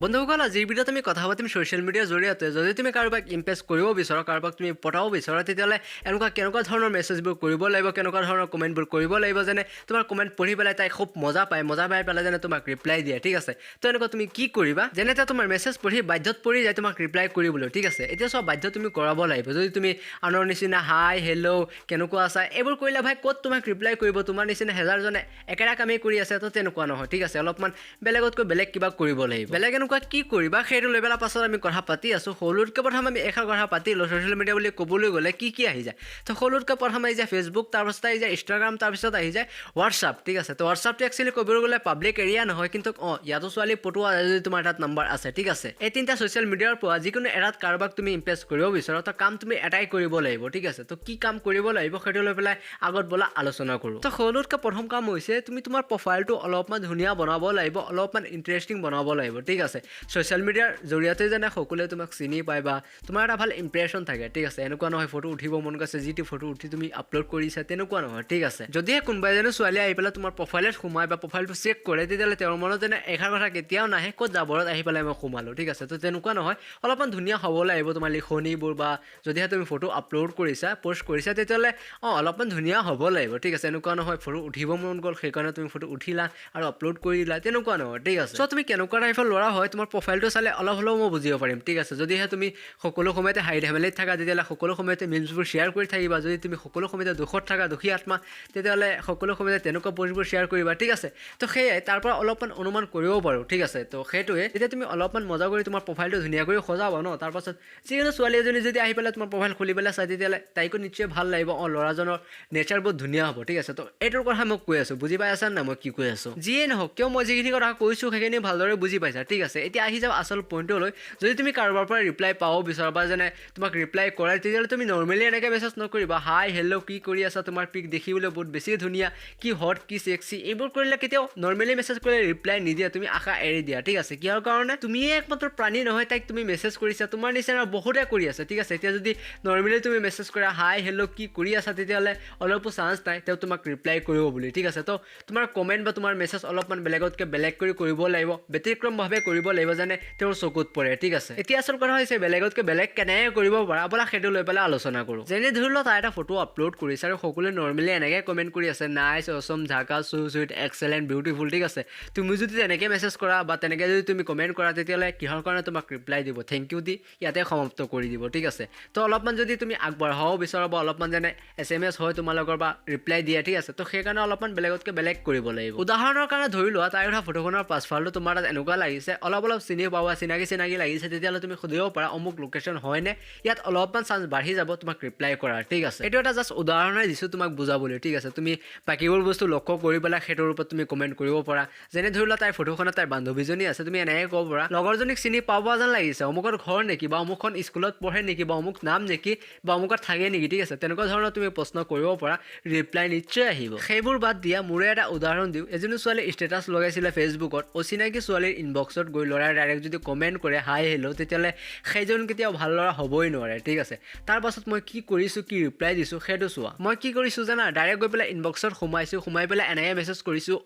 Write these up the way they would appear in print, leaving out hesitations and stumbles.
বন্ধুসকল আজিৰ ভিডিঅ'ত আমি কথা পাতিম ছ'চিয়েল মিডিয়াৰ জৰিয়তে যদি তুমি কাৰোবাক ইমপ্ৰেছ কৰিব বিচৰা কাৰোবাক তুমি পটাব বিচৰা তেতিয়াহ'লে কেনেকুৱা ধৰণৰ মেছেজবোৰ কৰিব লাগিব কেনেকুৱা ধৰণৰ কমেণ্টবোৰ কৰিব লাগিব যেনে তোমাৰ কমেণ্ট পঢ়ি পেলাই তাই খুব মজা পাই পেলাই যেনে তোমাক ৰিপ্লাই দিয়ে ঠিক আছে তো এনেকুৱা তুমি কি কৰিবা যেনে এতিয়া তোমাৰ মেছেজ পঢ়ি বাধ্যত পৰি যায় তোমাক ৰিপ্লাই কৰিবলৈ ঠিক আছে এতিয়া চব বাধ্য তুমি কৰাব লাগিব যদি তুমি আনৰ নিচিনা হাই হেল্ল' কেনেকুৱা আছা এইবোৰ কৰিলে ভাই ক'ত তোমাক ৰিপ্লাই কৰিব তোমাৰ নিচিনা হেজাৰজনে একেৰা কামেই কৰি আছে তো তেনেকুৱা নহয় ঠিক আছে অলপমান বেলেগতকৈ বেলেগ কিবা কৰিব লাগিব বেলেগ কি কৰিবা সেইটো লৈ পেলাই পাছত আমি কথা পাতি আছোঁ সৰুতকৈ প্ৰথম আমি এষাৰ কথা পাতি লওঁ ছ'চিয়েল মিডিয়া বুলি ক'বলৈ গ'লে কি আহি যায় তো সৰুতকৈ প্ৰথম আহি যায় ফেচবুক তাৰপিছত আহি যায় ইনষ্টাগ্ৰাম তাৰপিছত আহি যায় হোৱাটছআপ ঠিক আছে তো হোৱাটছআপটো একচুৱেলি ক'বলৈ গ'লে পাব্লিক এৰিয়া নহয় কিন্তু ইয়াতো ছোৱালী পটোৱা যদি তোমাৰ তাত নম্বৰ আছে ঠিক আছে এই তিনিটা ছ'চিয়েল মিডিয়াৰ পৰা যিকোনো এটাত কাৰোবাক তুমি ইমপ্ৰেছ কৰিব বিচাৰা তো কাম তুমি এটাই কৰিব লাগিব ঠিক আছে তো কি কাম কৰিব লাগিব সেইটো লৈ পেলাই আগত বলা আলোচনা কৰোঁ তো সৰুতকৈ প্ৰথম কাম হৈছে তুমি তোমাৰ প্ৰফাইলটো অলপমান ধুনীয়া বনাব লাগিব অলপমান ইণ্টাৰেষ্টিং বনাব লাগিব ঠিক আছে ছ'চিয়েল মিডিয়াৰ জৰিয়তে যেনে সকলোৱে তোমাক চিনি পায় বা তোমাৰ এটা ভাল ইম্প্ৰেশ্যন থাকে ঠিক আছে এনেকুৱা নহয় ফটো উঠিব মন গৈছে যিটো ফটো উঠি তুমি আপলোড কৰিছা তেনেকুৱা নহয় ঠিক আছে যদিহে কোনোবা এজনী ছোৱালী আহি পেলাই তোমাৰ প্ৰফাইলত সোমাই বা প্ৰফাইলটো চেক কৰে তেতিয়াহ'লে তেওঁৰ মনত যেনে এষাৰ কথা কেতিয়াও নাহে ক'ত যাবৰত আহি পেলাই মই সোমালোঁ ঠিক আছে তো তেনেকুৱা নহয় অলপমান ধুনীয়া হ'ব লাগিব তোমাৰ লিখনিবোৰ বা যদিহে তুমি ফটো আপলোড কৰিছা প'ষ্ট কৰিছা তেতিয়াহ'লে অলপমান ধুনীয়া হ'ব লাগিব ঠিক আছে এনেকুৱা নহয় ফটো উঠিব মন গ'ল সেইকাৰণে তুমি ফটো উঠিলা আৰু আপলোড কৰিলা তেনেকুৱা নহয় ঠিক আছে চ' তুমি কেনেকুৱা টাইপৰ ল'ৰা হয় তোমাৰ প্ৰফাইলটো চালে অলপ হ'লেও মই বুজিব পাৰিম ঠিক আছে যদিহে তুমি সকলো সময়তে হাঁহি ধেমালিত থাকা তেতিয়াহ'লে সকলো সময়তে মিমছবোৰ শ্বেয়াৰ কৰি থাকিবা যদি তুমি সকলো সময়তে দুখত থাকা দুখী আত্মা তেতিয়াহ'লে সকলো সময়তে তেনেকুৱা প'ষ্টবোৰ শ্বেয়াৰ কৰিবা ঠিক আছে তো সেয়াই তাৰ পৰা অলপমান অনুমান কৰিব পাৰোঁ ঠিক আছে তো সেইটোৱে তেতিয়া তুমি অলপমান মজা কৰি তোমাৰ প্ৰফাইলটো ধুনীয়া কৰি সজাবা ন তাৰপাছত যিকোনো ছোৱালী এজনী যদি আহি পেলাই তোমাৰ প্ৰফাইল খুলি পেলাই চাই তেতিয়াহ'লে তাইকো নিশ্চয় ভাল লাগিব ল'ৰাজনৰ নেচাৰ বহুত ধুনীয়া হ'ব ঠিক আছে তো এইটোৰ কথা মই কৈ আছোঁ বুজি পাই আছা নাই মই কি কৈ আছোঁ যিয়ে নহওক কিয় মই যিখিনি কথা কৈছোঁ সেইখিনি ভালদৰে বুজি পাইছা ঠিক আছে এতিয়া আহি যাওঁ আচল পইণ্টলৈ যদি তুমি কাৰোবাৰ পৰা ৰিপ্লাই পাব বিচাৰা বা যেনে তোমাক ৰিপ্লাই কৰে তেতিয়াহ'লে তুমি নৰ্মেলি এনেকৈ মেছেজ নকৰিবা হাই হেল্ল' কি কৰি আছা তোমাৰ পিক দেখিবলৈ বহুত বেছি ধুনীয়া কি হট কি ছেক্সি এইবোৰ কৰিলে কেতিয়াও নৰ্মেলি মেছেজ কৰিলে ৰিপ্লাই নিদিয়া তুমি আশা এৰি দিয়া ঠিক আছে কিহৰ কাৰণে তুমিয়ে একমাত্ৰ প্ৰাণী নহয় তাইক তুমি মেছেজ কৰিছা তোমাৰ নিচিনা বহুতে কৰি আছে ঠিক আছে এতিয়া যদি নৰ্মেলি তুমি মেছেজ কৰা হাই হেল্ল' কি কৰি আছা তেতিয়াহ'লে অলপো চান্স নাই তেওঁ তোমাক ৰিপ্লাই কৰিব বুলি ঠিক আছে তো তোমাৰ কমেণ্ট বা তোমাৰ মেছেজ অলপমান বেলেগতকৈ বেলেগ কৰি কৰিব লাগিব ব্যতিক্ৰমভাৱে কৰিব লাগিব যেনে তেওঁৰ চকুত পৰে ঠিক আছে এতিয়া আচল কথা হৈছে বেলেগতকৈ বেলেগ কেনেকৈ কৰিব পাৰা ব'লা সেইটো লৈ পেলাই আলোচনা কৰোঁ যেনে ধৰি লওক তাই এটা ফটো আপলোড কৰিছে আৰু সকলোৱে নৰ্মেলি এনেকৈ কমেণ্ট কৰি আছে নাইচ অচম ঝাকা চু চুইট এক্সেলেণ্ট বিউটিফুল ঠিক আছে তুমি যদি তেনেকৈ মেছেজ কৰা বা তেনেকৈ যদি তুমি কমেণ্ট কৰা তেতিয়াহ'লে কিহৰ কাৰণে তোমাক ৰিপ্লাই দিব থেংক ইউ দি ইয়াতে সমাপ্ত কৰি দিব ঠিক আছে তো অলপমান যদি তুমি আগবঢ়াব বিচাৰা বা অলপমান যেনে SMS হয় তোমালোকৰ বা ৰিপ্লাই দিয়া ঠিক আছে তো সেইকাৰণে অলপমান বেলেগতকৈ বেলেগ কৰিব লাগিব উদাহৰণৰ কাৰণে ধৰি লোৱা তাইৰ উঠা ফটোখনৰ পাছফালটো তোমাৰ তাত এনেকুৱা লাগিছে অলপ চিনি পাবা চিনাকি লাগিছে তেতিয়াহ'লে তুমি সুধিব পাৰা অমুক লোকেশ্যন হয়নে ইয়াত অলপমান চান্স বাঢ়ি যাব তোমাক ৰিপ্লাই কৰাৰ ঠিক আছে এইটো এটা জাষ্ট উদাহৰণে দিছোঁ তোমাক বুজাবলৈ ঠিক আছে তুমি বাকীবোৰ বস্তু লক্ষ্য কৰি পেলাই সেইটোৰ ওপৰত তুমি কমেণ্ট কৰিব পাৰা যেনে ধৰি লোৱা তাইৰ ফটোখনত তাইৰ বান্ধৱীজনী আছে তুমি এনেকৈ ক'ব পাৰা লগৰজনীক চিনি পাব যেন লাগিছে অমুকৰ ঘৰ নেকি বা অমুকখন স্কুলত পঢ়ে নেকি বা অমুক নাম নেকি বা অমুকত থাকে নেকি ঠিক আছে তেনেকুৱা ধৰণৰ তুমি প্ৰশ্ন কৰিব পাৰা ৰিপ্লাই নিশ্চয় আহিব সেইবোৰ বাদ দিয়া মোৰে এটা উদাহৰণ দিওঁ এজনী ছোৱালী ষ্টেটাছ লগাইছিলে ফেচবুকত অচিনাকি ছোৱালীৰ ইনবক্সত গৈ ল'ৰাই ডাইৰেক্ট যদি কমেণ্ট কৰে হাই হেল্ল' তেতিয়াহ'লে সেইজন কেতিয়াও ভাল ল'ৰা হ'বই নোৱাৰে ঠিক আছে তাৰ পাছত মই কি কৰিছোঁ কি ৰিপ্লাই দিছোঁ সেইটো চোৱা মই কি কৰিছোঁ জানা ডাইৰেক্ট গৈ পেলাই ইনবক্সত সোমাই পেলাই এনেকৈ মেছেজ কৰিছোঁ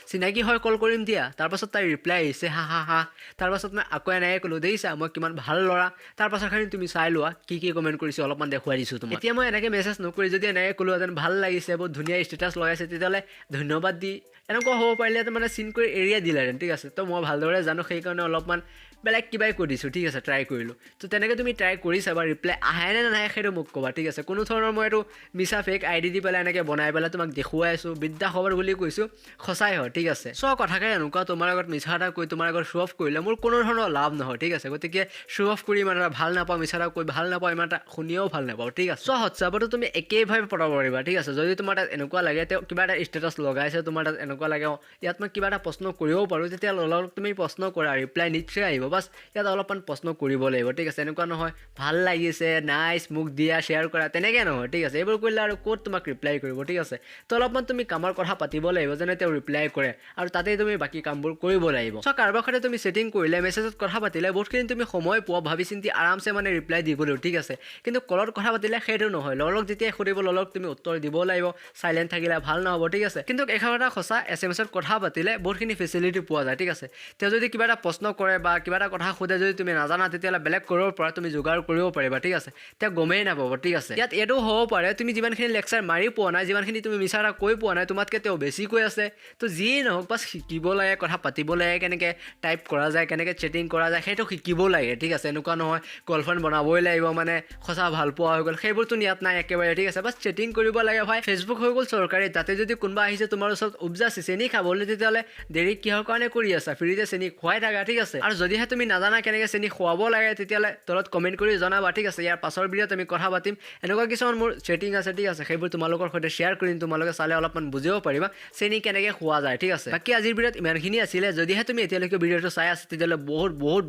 চিনাকি হয় কল কৰিম দিয়া তাৰপাছত তাই ৰিপ্লাই আহিছে হা তাৰপাছত মই আকৌ এনেকৈ ক'লোঁ দেখিছা মই কিমান ভাল ল'ৰা তাৰপাছতখিনি তুমি চাই লোৱা কি কমেণ্ট কৰিছোঁ অলপমান দেখুৱাই দিছোঁ তোমাক এতিয়া মই এনেকৈ মেছেজ নকৰি যদি এনেকৈ ক'লোঁ যেন ভাল লাগিছে বহুত ধুনীয়া ষ্টেটাছ লগাইছে তেতিয়াহ'লে ধন্যবাদ দি এনেকুৱা হ'ব পাৰিলে মানে চিন কৰি এৰিয়া দিলেহেঁতেন ঠিক আছে তো মই ভালদৰে জানো সেইকাৰণে অলপমান বেলেগ কিবাই কৈ দিছোঁ ঠিক আছে ট্ৰাই কৰিলোঁ তো তেনেকৈ তুমি ট্ৰাই কৰি চাবা ৰিপ্লাই আহে নে নাহে সেইটো মোক ক'বা ঠিক আছে কোনো ধৰণৰ মই এইটো মিছা ফেক ID দি পেলাই এনেকৈ বনাই পেলাই তোমাক দেখুৱাই আছোঁ বিদ্যা খবৰ বুলি কৈছোঁ সঁচাই হয় ঠিক আছে চ' কথাকে এনেকুৱা তোমাৰ আগত মিছা এটা কৈ তোমাৰ আগত শ্ব' অফ কৰিলে মোৰ কোনো ধৰণৰ লাভ নহয় ঠিক আছে গতিকে শ্ব' অফ কৰি ইমান এটা ভাল নাপাওঁ মিছা এটা কৈ ভাল নাপাওঁ ইমান এটা শুনিও ভাল নাপাওঁ ঠিক আছে চ' হোৱাটছআপতো তুমি একেইভাৱে পঠাব পাৰিবা ঠিক আছে যদি তোমাৰ তাত এনেকুৱা লাগে তেওঁ কিবা এটা ষ্টেটাছ লগাইছে তোমাৰ তাত এনেকুৱা লাগে ইয়াত মই কিবা এটা প্ৰশ্ন কৰিব পাৰোঁ তেতিয়া অলপ তুমি প্ৰশ্ন কৰা ৰিপ্লাই নিশ্চয় আহিব বাছ ইয়াত অলপমান প্ৰশ্ন কৰিব লাগিব ঠিক আছে এনেকুৱা নহয় ভাল লাগিছে নাইচ মোক দিয়া শ্বেয়াৰ কৰা তেনেকৈ নহয় ঠিক আছে এইবোৰ কৰিলে আৰু ক'ত তোমাক ৰিপ্লাই কৰিব ঠিক আছে তো অলপমান তুমি কামৰ কথা পাতিব লাগিব যেনে তেওঁ ৰিপ্লাই কৰে আৰু তাতেই তুমি বাকী কামবোৰ কৰিব লাগিব চ' কাৰোবাৰ সৈতে তুমি ছেটিং কৰিলে মেছেজত কথা পাতিলে বহুতখিনি তুমি সময় পোৱা ভাবি চিন্তি আৰামছে মানে ৰিপ্লাই দিবলৈ ঠিক আছে কিন্তু কলত কথা পাতিলে সেইটো নহয় ললক যেতিয়া সুধিব ললক তুমি উত্তৰ দিব লাগিব চাইলেণ্ট থাকিলে ভাল নহ'ব ঠিক আছে কিন্তু এষাৰ কথা সঁচা SMS ত কথা পাতিলে বহুতখিনি ফেচিলিটি পোৱা যায় ঠিক আছে তেওঁ যদি যদি কিবা এটা প্ৰশ্ন কৰে বা কিবা এটা কথা সোধে যদি তুমি নাজানা তেতিয়াহ'লে বেলেগ কৰিব পৰা তুমি যোগাৰ কৰিব পাৰিবা ঠিক আছে তেতিয়া গমেই নাপাব ঠিক আছে ইয়াত এইটো হ'ব পাৰে তুমি যিমানখিনি লেকচাৰ মাৰি পোৱা নাই যিমানখিনি তুমি মিছা এটা কৈ পোৱা নাই তোমাতকৈ তেওঁ বেছি কৈ আছে তো যিয়ে নহওক বাছ শিকিব লাগে কথা পাতিব লাগে কেনেকৈ টাইপ কৰা যায় কেনেকৈ চেটিং কৰা যায় সেইটো শিকিব লাগে ঠিক আছে এনেকুৱা নহয় গাৰ্লফ্ৰেণ্ড বনাবই লাগিব মানে সঁচা ভাল পোৱা হৈ গ'ল সেইবোৰতো ইয়াত নাই একেবাৰে ঠিক আছে বাছ চেটিং কৰিব লাগে ভাই ফেচবুক হৈ গ'ল চৰকাৰী তাতে যদি কোনোবা আহিছে তোমাৰ ওচৰত উপজাচি চেনি খাবলৈ তেতিয়াহ'লে দেৰি কিহৰ কাৰণে কৰি আছা ফ্ৰীতে চেনি খুৱাই থাকা ঠিক আছে আৰু যদিহে তুমি নাজানা কেনেকৈ চেনি খুৱাব লাগে তেতিয়াহ'লে তলত কমেণ্ট কৰি জনাবা ঠিক আছে ইয়াৰ পাছৰ ভিডিঅ'ত আমি কথা পাতিম এনেকুৱা কিছুমান মোৰ চেটিং আছে ঠিক আছে সেইবোৰ তোমালোকৰ সৈতে শ্বেয়াৰ কৰিম তোমালোকে চালে অলপমান বুজিব পাৰিবা চেনি কেনেকৈ খোৱা যায় ঠিক আছে বাকী আজিৰ ভিডিঅ'ত ইমানখিনি আছিলে যদিহে তুমি এতিয়ালৈকে ভিডিঅ'টো চাই আছা তেতিয়াহ'লে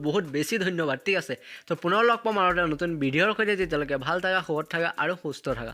বহুত বেছি ধন্যবাদ ঠিক আছে তো পুনৰ লগ পাম আৰু এটা নতুন ভিডিঅ'ৰ সৈতে তেতিয়ালৈকে ভাল থাকা সুখত থাকা আৰু সুস্থ থাকা